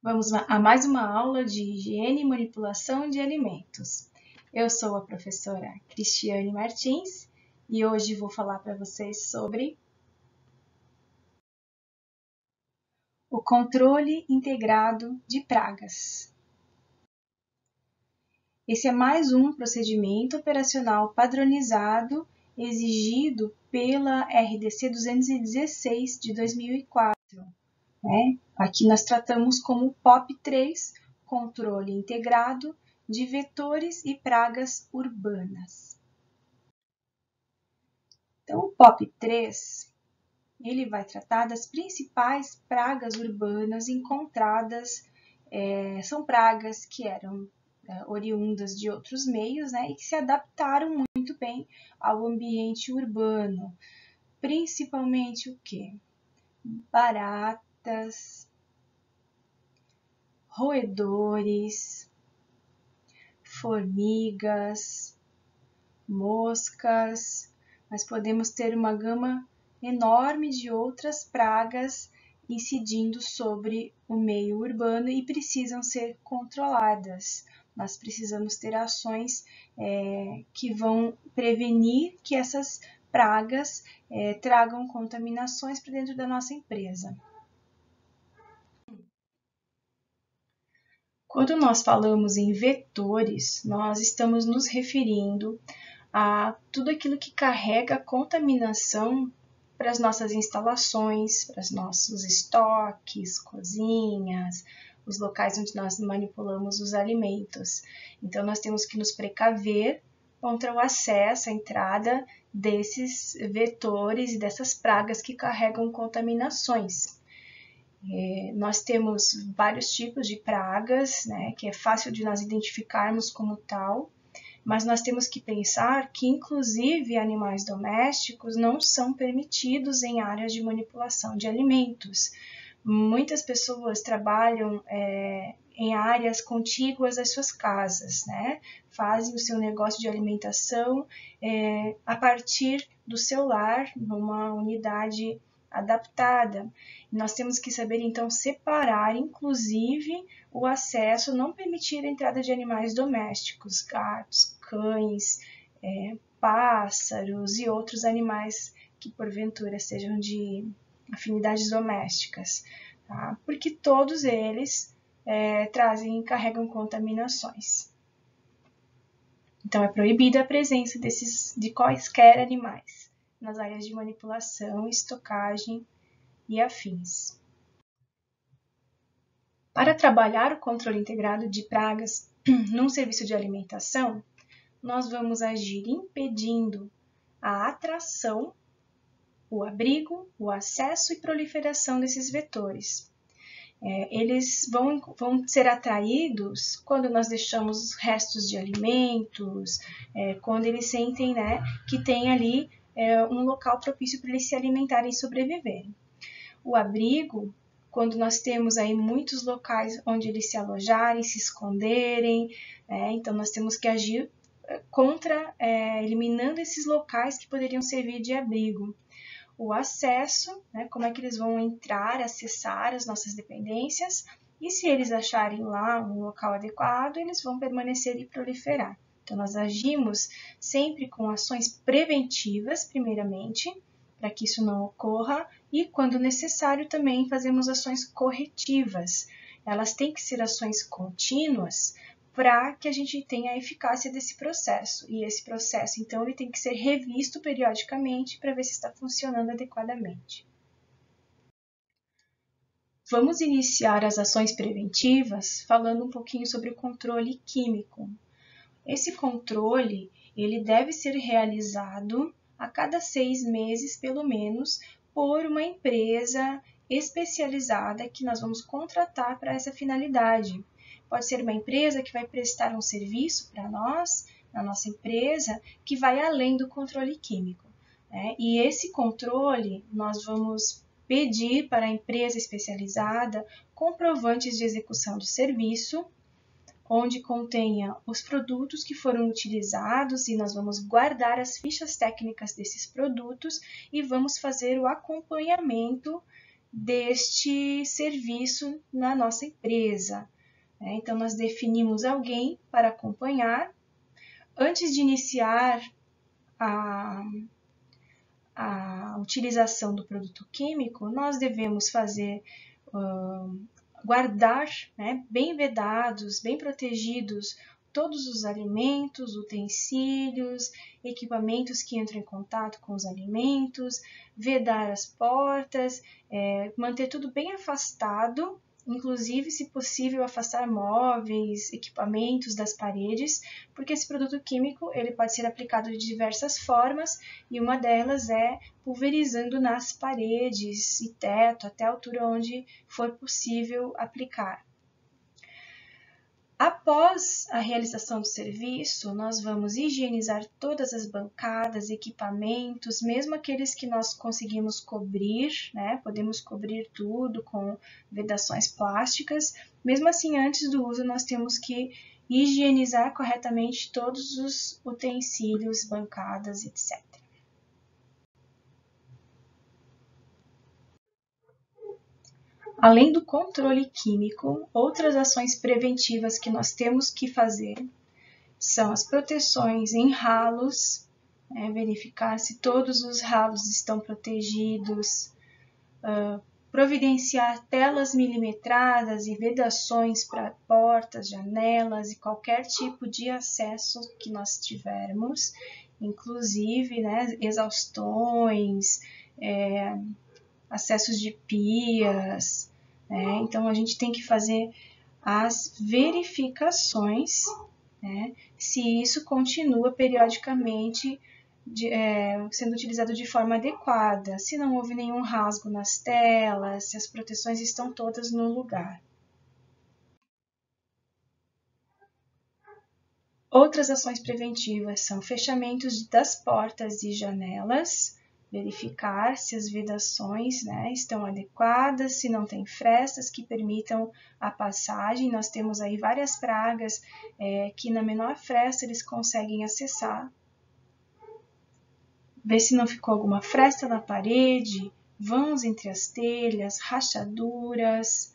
Vamos a mais uma aula de higiene e manipulação de alimentos. Eu sou a professora Cristiane Martins e hoje vou falar para vocês sobre o controle integrado de pragas. Esse é mais um procedimento operacional padronizado exigido pela RDC 216 de 2004. Aqui nós tratamos como POP3, controle integrado de vetores e pragas urbanas. Então, o POP3 ele vai tratar das principais pragas urbanas encontradas. São pragas que eram oriundas de outros meios, e que se adaptaram muito bem ao ambiente urbano. Principalmente o quê? Baratas, roedores, formigas, moscas, mas podemos ter uma gama enorme de outras pragas incidindo sobre o meio urbano e precisam ser controladas. Nós precisamos ter ações que vão prevenir que essas pragas tragam contaminações para dentro da nossa empresa. Quando nós falamos em vetores, nós estamos nos referindo a tudo aquilo que carrega contaminação para as nossas instalações, para os nossos estoques, cozinhas, os locais onde nós manipulamos os alimentos. Então, nós temos que nos precaver contra o acesso, a entrada desses vetores e dessas pragas que carregam contaminações. Nós temos vários tipos de pragas, que é fácil de nós identificarmos como tal, mas nós temos que pensar que, inclusive, animais domésticos não são permitidos em áreas de manipulação de alimentos. Muitas pessoas trabalham em áreas contíguas às suas casas, fazem o seu negócio de alimentação a partir do seu lar, numa unidade adaptada. Nós temos que saber, então, separar, inclusive, o acesso, não permitir a entrada de animais domésticos, gatos, cães, pássaros e outros animais que, porventura, sejam de afinidades domésticas, tá? Porque todos eles trazem e carregam contaminações. Então, é proibida a presença de quaisquer animais nas áreas de manipulação, estocagem e afins. Para trabalhar o controle integrado de pragas num serviço de alimentação, nós vamos agir impedindo a atração, o abrigo, o acesso e proliferação desses vetores. Eles vão ser atraídos quando nós deixamos restos de alimentos, quando eles sentem que tem ali um local propício para eles se alimentarem e sobreviverem. O abrigo, quando nós temos aí muitos locais onde eles se alojarem, se esconderem, então nós temos que agir contra, eliminando esses locais que poderiam servir de abrigo. O acesso, como é que eles vão entrar, acessar as nossas dependências, e se eles acharem lá um local adequado, eles vão permanecer e proliferar. Então, nós agimos sempre com ações preventivas, primeiramente, para que isso não ocorra, e, quando necessário, também fazemos ações corretivas. Elas têm que ser ações contínuas para que a gente tenha a eficácia desse processo. E esse processo, então, ele tem que ser revisto periodicamente para ver se está funcionando adequadamente. Vamos iniciar as ações preventivas falando um pouquinho sobre o controle químico. Esse controle, ele deve ser realizado a cada 6 meses, pelo menos, por uma empresa especializada que nós vamos contratar para essa finalidade. Pode ser uma empresa que vai prestar um serviço para nós, na nossa empresa, que vai além do controle químico. E esse controle, nós vamos pedir para a empresa especializada comprovantes de execução do serviço, onde contenha os produtos que foram utilizados, e nós vamos guardar as fichas técnicas desses produtos e vamos fazer o acompanhamento deste serviço na nossa empresa. Então, nós definimos alguém para acompanhar. Antes de iniciar a utilização do produto químico, nós devemos guardar, bem vedados, bem protegidos, todos os alimentos, utensílios, equipamentos que entram em contato com os alimentos, vedar as portas, manter tudo bem afastado, inclusive, se possível, afastar móveis, equipamentos das paredes, porque esse produto químico ele pode ser aplicado de diversas formas e uma delas é pulverizando nas paredes e teto até a altura onde for possível aplicar. Após a realização do serviço, nós vamos higienizar todas as bancadas, equipamentos, mesmo aqueles que nós conseguimos cobrir, podemos cobrir tudo com vedações plásticas. Mesmo assim, antes do uso, nós temos que higienizar corretamente todos os utensílios, bancadas, etc. Além do controle químico, outras ações preventivas que nós temos que fazer são as proteções em ralos, verificar se todos os ralos estão protegidos, providenciar telas milimetradas e vedações para portas, janelas e qualquer tipo de acesso que nós tivermos, inclusive exaustões, acessos de pias, então a gente tem que fazer as verificações, se isso continua periodicamente sendo utilizado de forma adequada, se não houve nenhum rasgo nas telas, se as proteções estão todas no lugar. Outras ações preventivas são fechamentos das portas e janelas, verificar se as vedações estão adequadas, se não tem frestas que permitam a passagem. Nós temos aí várias pragas que na menor fresta eles conseguem acessar. Ver se não ficou alguma fresta na parede, vãos entre as telhas, rachaduras.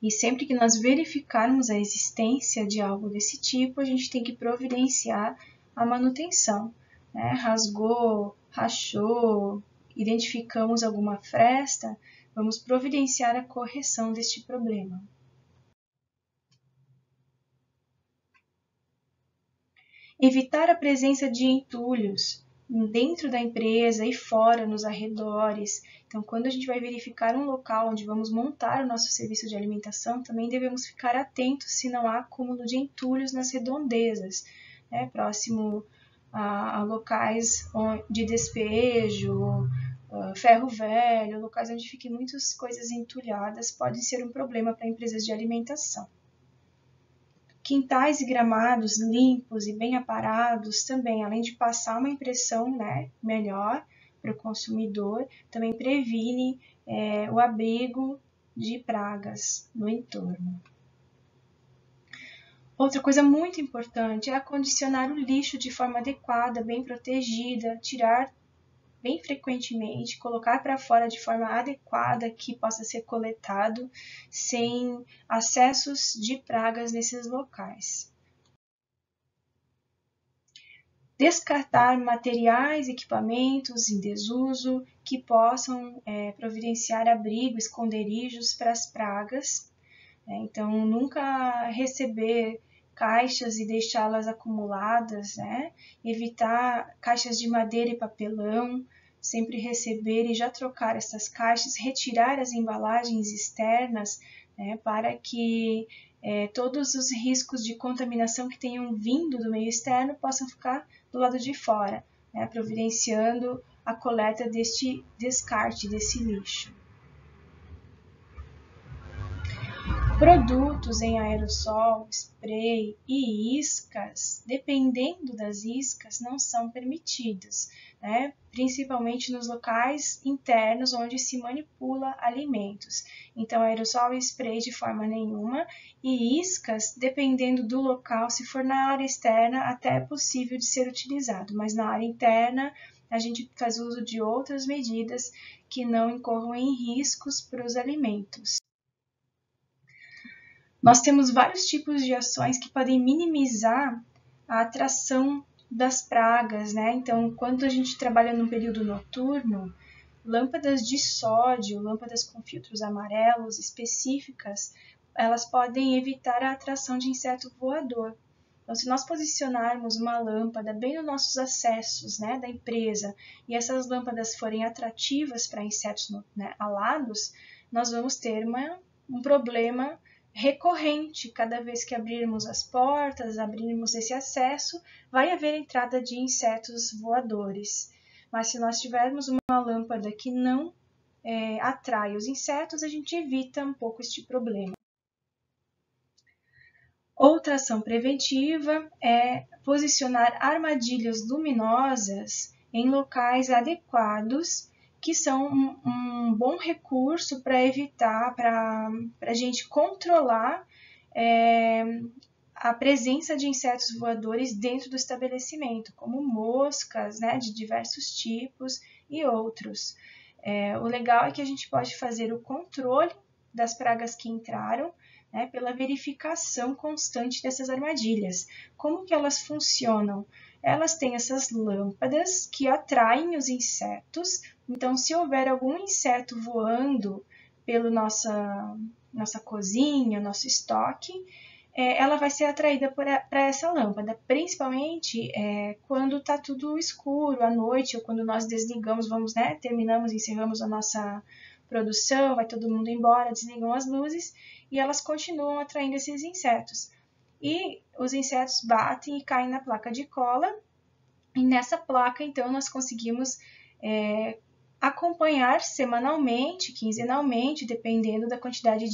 E sempre que nós verificarmos a existência de algo desse tipo, a gente tem que providenciar a manutenção. Rasgou, rachou, identificamos alguma fresta, vamos providenciar a correção deste problema. Evitar a presença de entulhos dentro da empresa e fora, nos arredores. Então, quando a gente vai verificar um local onde vamos montar o nosso serviço de alimentação, também devemos ficar atentos se não há acúmulo de entulhos nas redondezas, próximo a locais de despejo, ferro velho, locais onde fiquem muitas coisas entulhadas, podem ser um problema para empresas de alimentação. Quintais e gramados limpos e bem aparados também, além de passar uma impressão melhor para o consumidor, também previne o abrigo de pragas no entorno. Outra coisa muito importante é acondicionar o lixo de forma adequada, bem protegida, tirar bem frequentemente, colocar para fora de forma adequada que possa ser coletado, sem acessos de pragas nesses locais. Descartar materiais, equipamentos em desuso que possam providenciar abrigo, esconderijos para as pragas. Então, nunca receber caixas e deixá-las acumuladas, evitar caixas de madeira e papelão, sempre receber e já trocar essas caixas, retirar as embalagens externas, para que todos os riscos de contaminação que tenham vindo do meio externo possam ficar do lado de fora, providenciando a coleta deste descarte, desse lixo. Produtos em aerossol, spray e iscas, dependendo das iscas, não são permitidos, principalmente nos locais internos onde se manipula alimentos. Então, aerossol e spray de forma nenhuma, e iscas, dependendo do local, se for na área externa, até é possível de ser utilizado, mas na área interna a gente faz uso de outras medidas que não incorram em riscos para os alimentos. Nós temos vários tipos de ações que podem minimizar a atração das pragas, né? Então, quando a gente trabalha no período noturno, lâmpadas de sódio, lâmpadas com filtros amarelos específicas, elas podem evitar a atração de inseto voador. Então, se nós posicionarmos uma lâmpada bem nos nossos acessos, né, da empresa, e essas lâmpadas forem atrativas para insetos, né, alados, nós vamos ter um problema recorrente. Cada vez que abrirmos as portas, abrirmos esse acesso, vai haver entrada de insetos voadores. Mas se nós tivermos uma lâmpada que não atrai os insetos, a gente evita um pouco este problema. Outra ação preventiva é posicionar armadilhas luminosas em locais adequados, que são um bom recurso para evitar, para a gente controlar a presença de insetos voadores dentro do estabelecimento, como moscas, né, de diversos tipos e outros. O legal é que a gente pode fazer o controle das pragas que entraram, né, pela verificação constante dessas armadilhas. Como que elas funcionam? Elas têm essas lâmpadas que atraem os insetos, então se houver algum inseto voando pela nossa cozinha, nosso estoque, ela vai ser atraída para essa lâmpada, principalmente quando está tudo escuro à noite, ou quando nós desligamos, terminamos, encerramos a nossa produção, vai todo mundo embora, desligam as luzes e elas continuam atraindo esses insetos. E os insetos batem e caem na placa de cola, e nessa placa, então, nós conseguimos acompanhar semanalmente, quinzenalmente, dependendo da quantidade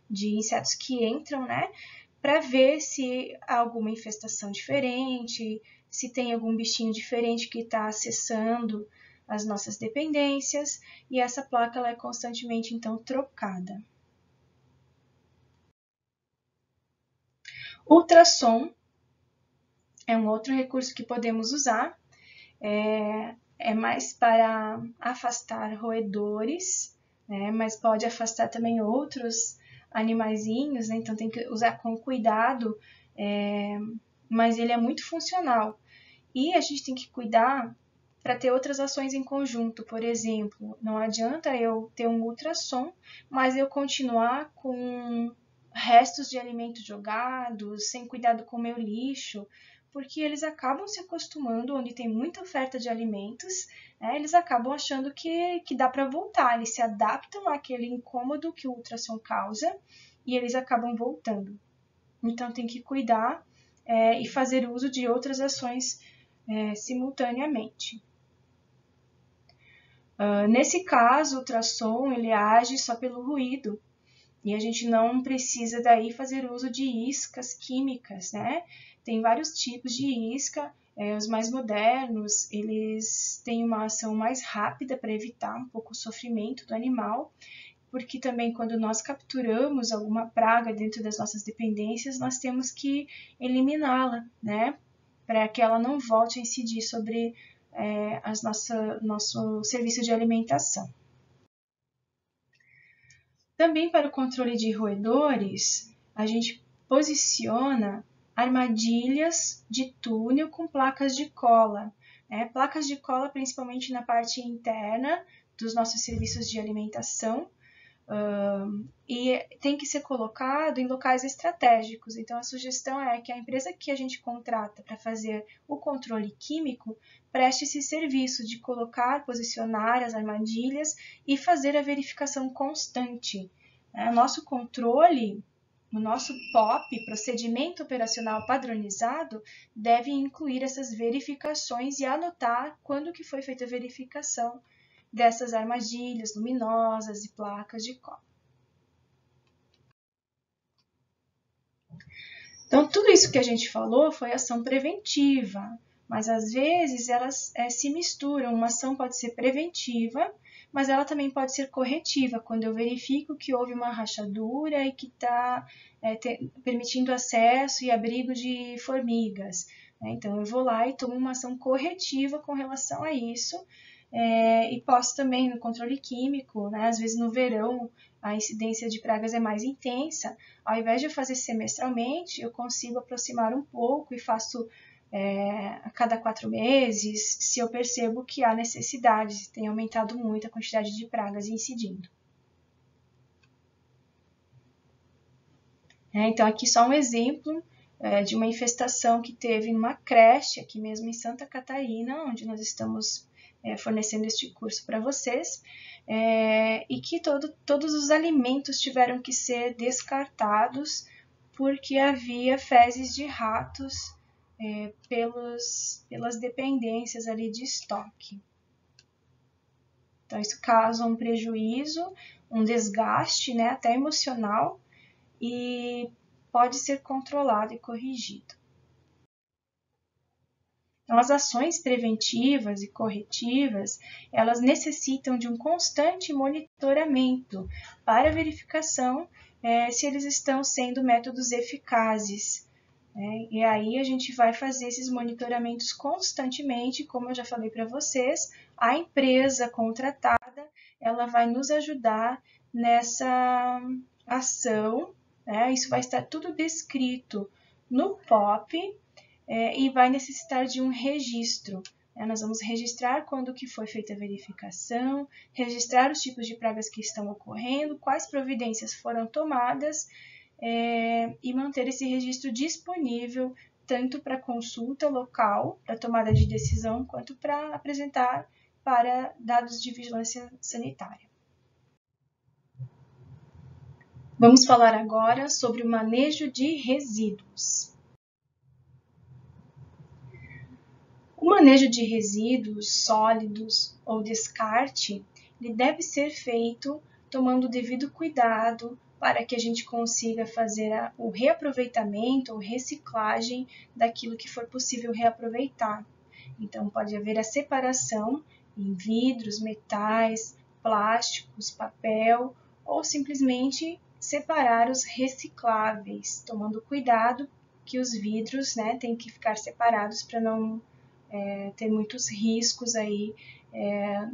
de insetos que entram, né? Para ver se há alguma infestação diferente, se tem algum bichinho diferente que está acessando as nossas dependências, e essa placa ela é constantemente, então, trocada. Ultrassom é um outro recurso que podemos usar, é mais para afastar roedores, né, mas pode afastar também outros animaizinhos, né, então tem que usar com cuidado, mas ele é muito funcional. E a gente tem que cuidar para ter outras ações em conjunto. Por exemplo, não adianta eu ter um ultrassom, mas eu continuar com restos de alimentos jogados, sem cuidado com o meu lixo, porque eles acabam se acostumando, onde tem muita oferta de alimentos, né, eles acabam achando que dá para voltar, eles se adaptam àquele incômodo que o ultrassom causa e eles acabam voltando. Então tem que cuidar e fazer uso de outras ações simultaneamente. Nesse caso, o ultrassom ele age só pelo ruído e a gente não precisa daí fazer uso de iscas químicas, né? Tem vários tipos de isca, os mais modernos, eles têm uma ação mais rápida para evitar um pouco o sofrimento do animal, porque também quando nós capturamos alguma praga dentro das nossas dependências, nós temos que eliminá-la, né? Para que ela não volte a incidir sobre nosso serviço de alimentação. Também para o controle de roedores, a gente posiciona armadilhas de túnel com placas de cola. Placas de cola principalmente na parte interna dos nossos serviços de alimentação, e tem que ser colocado em locais estratégicos. Então, a sugestão é que a empresa que a gente contrata para fazer o controle químico preste esse serviço de colocar, posicionar as armadilhas e fazer a verificação constante. O nosso controle, o nosso POP, Procedimento Operacional Padronizado, deve incluir essas verificações e anotar quando que foi feita a verificação dessas armadilhas luminosas e placas de cola. Então, tudo isso que a gente falou foi ação preventiva, mas às vezes elas se misturam. Uma ação pode ser preventiva, mas ela também pode ser corretiva, quando eu verifico que houve uma rachadura e que está permitindo acesso e abrigo de formigas. Então, eu vou lá e tomo uma ação corretiva com relação a isso, e posso também no controle químico, né? Às vezes no verão a incidência de pragas é mais intensa, ao invés de eu fazer semestralmente, eu consigo aproximar um pouco e faço a cada 4 meses, se eu percebo que há necessidade, tem aumentado muito a quantidade de pragas incidindo. Então, aqui só um exemplo de uma infestação que teve numa creche, aqui mesmo em Santa Catarina, onde nós estamos fornecendo este curso para vocês, e que todos os alimentos tiveram que ser descartados porque havia fezes de ratos pelas dependências ali de estoque. Então, isso causa um prejuízo, um desgaste, né, até emocional, e pode ser controlado e corrigido. Então, as ações preventivas e corretivas, elas necessitam de um constante monitoramento para verificação se eles estão sendo métodos eficazes. E aí a gente vai fazer esses monitoramentos constantemente, como eu já falei para vocês, a empresa contratada, ela vai nos ajudar nessa ação, isso vai estar tudo descrito no POP, e vai necessitar de um registro. Nós vamos registrar quando que foi feita a verificação, registrar os tipos de pragas que estão ocorrendo, quais providências foram tomadas, e manter esse registro disponível tanto para consulta local, para tomada de decisão, quanto para apresentar para dados de vigilância sanitária. Vamos falar agora sobre o manejo de resíduos. O manejo de resíduos sólidos ou descarte, ele deve ser feito tomando o devido cuidado para que a gente consiga fazer o reaproveitamento ou reciclagem daquilo que for possível reaproveitar. Então, pode haver a separação em vidros, metais, plásticos, papel, ou simplesmente separar os recicláveis, tomando cuidado que os vidros têm que ficar separados para não ter muitos riscos aí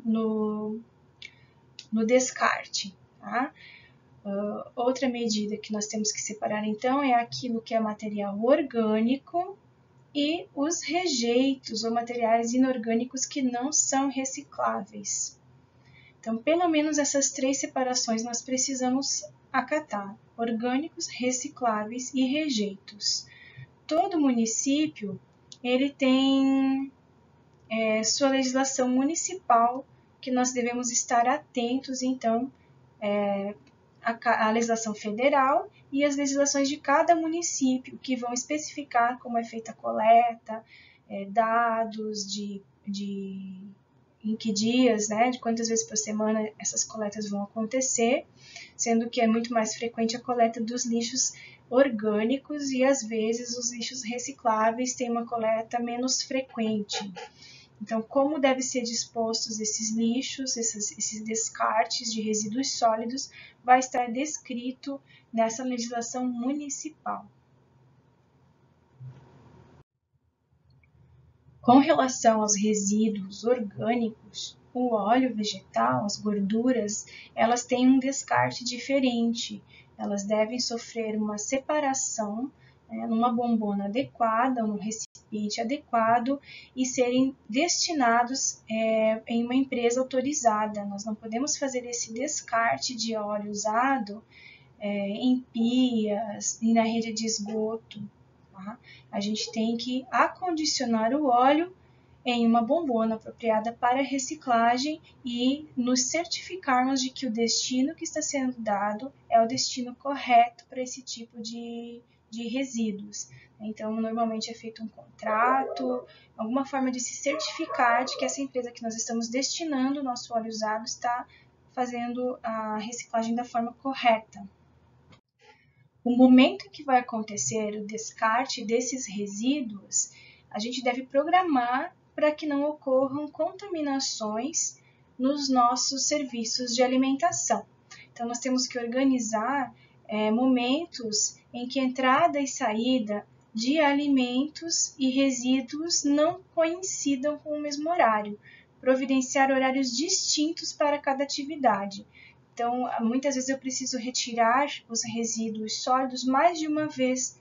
no descarte. Tá? Outra medida que nós temos que separar, então, é aquilo que é material orgânico e os rejeitos ou materiais inorgânicos que não são recicláveis. Então, pelo menos essas 3 separações nós precisamos acatar: orgânicos, recicláveis e rejeitos. Todo município ele tem sua legislação municipal que nós devemos estar atentos, então, a legislação federal e as legislações de cada município, que vão especificar como é feita a coleta, dados em que dias, de quantas vezes por semana essas coletas vão acontecer, sendo que é muito mais frequente a coleta dos lixos orgânicos e, às vezes, os lixos recicláveis têm uma coleta menos frequente. Então, como devem ser dispostos esses lixos, esses descartes de resíduos sólidos, vai estar descrito nessa legislação municipal. Com relação aos resíduos orgânicos, o óleo vegetal, as gorduras, elas têm um descarte diferente. Elas devem sofrer uma separação numa bombona adequada, num recipiente adequado e serem destinados em uma empresa autorizada. Nós não podemos fazer esse descarte de óleo usado em pias e na rede de esgoto. Tá? A gente tem que acondicionar o óleo em uma bombona apropriada para reciclagem e nos certificarmos de que o destino que está sendo dado é o destino correto para esse tipo de resíduos. Então, normalmente é feito um contrato, alguma forma de se certificar de que essa empresa que nós estamos destinando o nosso óleo usado está fazendo a reciclagem da forma correta. O momento em que vai acontecer o descarte desses resíduos, a gente deve programar para que não ocorram contaminações nos nossos serviços de alimentação. Então, nós temos que organizar momentos em que entrada e saída de alimentos e resíduos não coincidam com o mesmo horário, providenciar horários distintos para cada atividade. Então, muitas vezes eu preciso retirar os resíduos sólidos mais de uma vez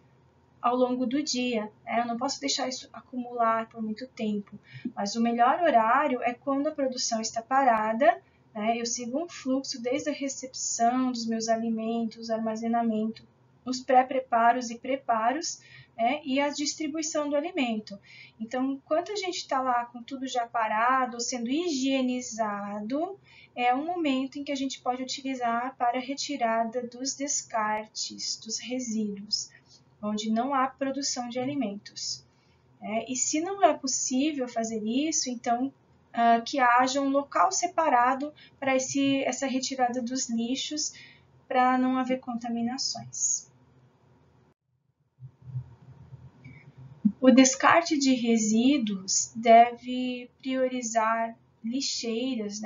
ao longo do dia. Eu não posso deixar isso acumular por muito tempo, mas o melhor horário é quando a produção está parada, eu sigo um fluxo desde a recepção dos meus alimentos, armazenamento, os pré-preparos e preparos, e a distribuição do alimento. Então, enquanto a gente está lá com tudo já parado, sendo higienizado, é um momento em que a gente pode utilizar para a retirada dos descartes, dos resíduos, onde não há produção de alimentos. E se não é possível fazer isso, então que haja um local separado para essa retirada dos lixos, para não haver contaminações. O descarte de resíduos deve priorizar lixeiras,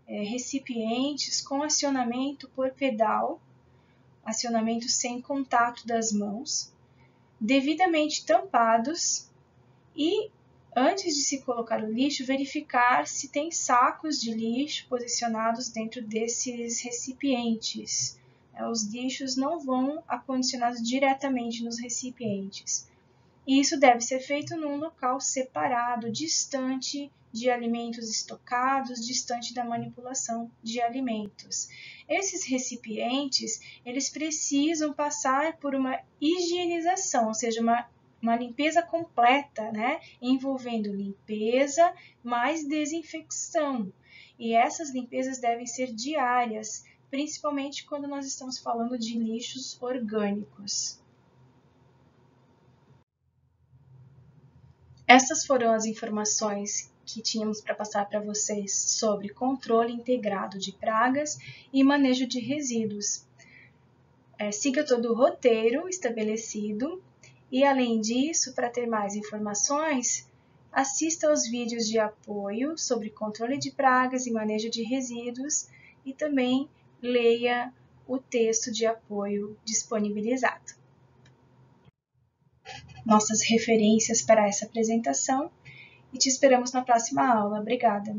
recipientes com acionamento por pedal, acionamento sem contato das mãos, devidamente tampados e, antes de se colocar o lixo, verificar se tem sacos de lixo posicionados dentro desses recipientes. Os lixos não vão acondicionados diretamente nos recipientes. E isso deve ser feito num local separado, distante de alimentos estocados, distante da manipulação de alimentos. Esses recipientes, eles precisam passar por uma higienização, ou seja, uma limpeza completa, envolvendo limpeza mais desinfecção. E essas limpezas devem ser diárias, principalmente quando nós estamos falando de lixos orgânicos. Essas foram as informações que tínhamos para passar para vocês sobre controle integrado de pragas e manejo de resíduos. Siga todo o roteiro estabelecido e, além disso, para ter mais informações, assista aos vídeos de apoio sobre controle de pragas e manejo de resíduos e também leia o texto de apoio disponibilizado. Nossas referências para essa apresentação e te esperamos na próxima aula. Obrigada!